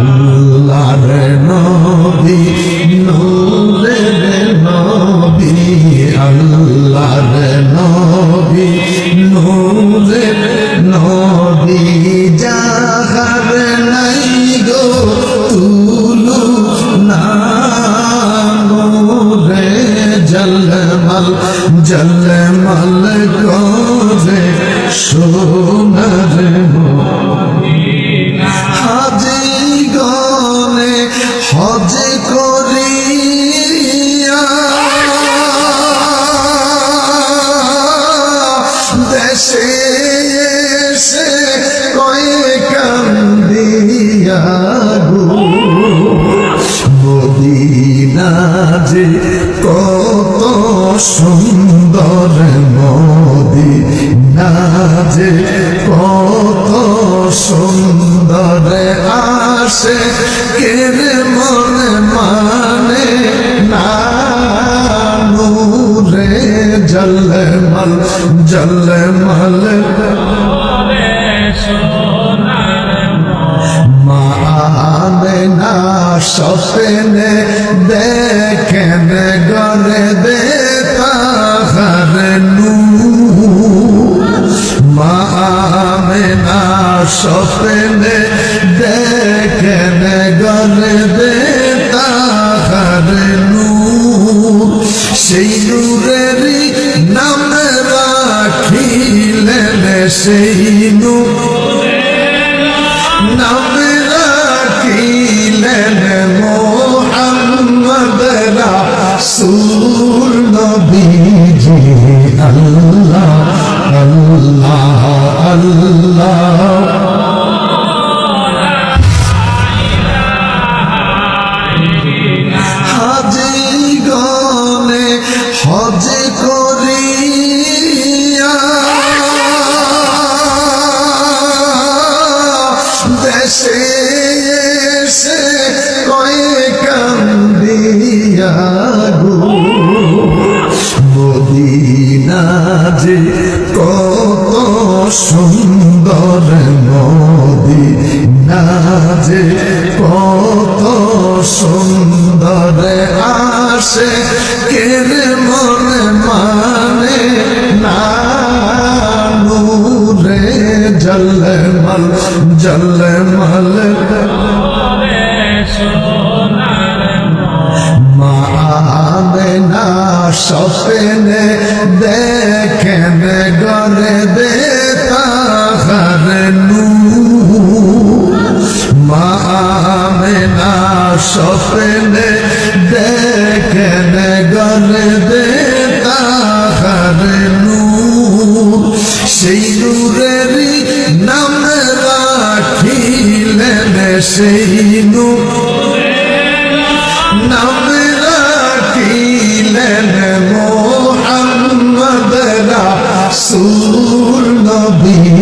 আল্লাহর নবী নূরের নবী আল্লাহর নবী নূরের নবী যাহার নাই গো তুলু না নূরে জলমল জলমল করে সোনার হাজি গনে হজ করিয়া দেশে এসে কয়ে কান্দিয়া গো মদিনা যে কত সুন্দর মদিনা যে কত সুন্দর আসে কের মনে মানে না নূরে জলমল জলমল মা আমেনা স্বপ্নে দেখেন গরে দে তাহার নূর মা আমেনা স্বপ্নে দেখেন গরে দে তাহার নূর সেই নূরের নাম রাখিলেন সেই নূর নাম রাখিলেন মোহাম্মদ রাসূল নবীজি আল্লাহ আল্লাহ আল্লাহ হাজি গনে হজ করিয়া দেশে এসে কয়ে কান্দিয়া গো মদিনা যে কত সুন্দর মদিনা যে কত সুন্দর আসে কের মনে মানে না নূরে জলমল জলমল মা আমেনা স্বপ্নে দেখেন গরে দে তাহার নূর মা আমেনা স্বপ্নে দেখেন গরে দে তাহার নূর সেই নূরের নাম রাখিলেন সেই নূর নাম রাখিলেন মোহাম্মদ রাসূল নবী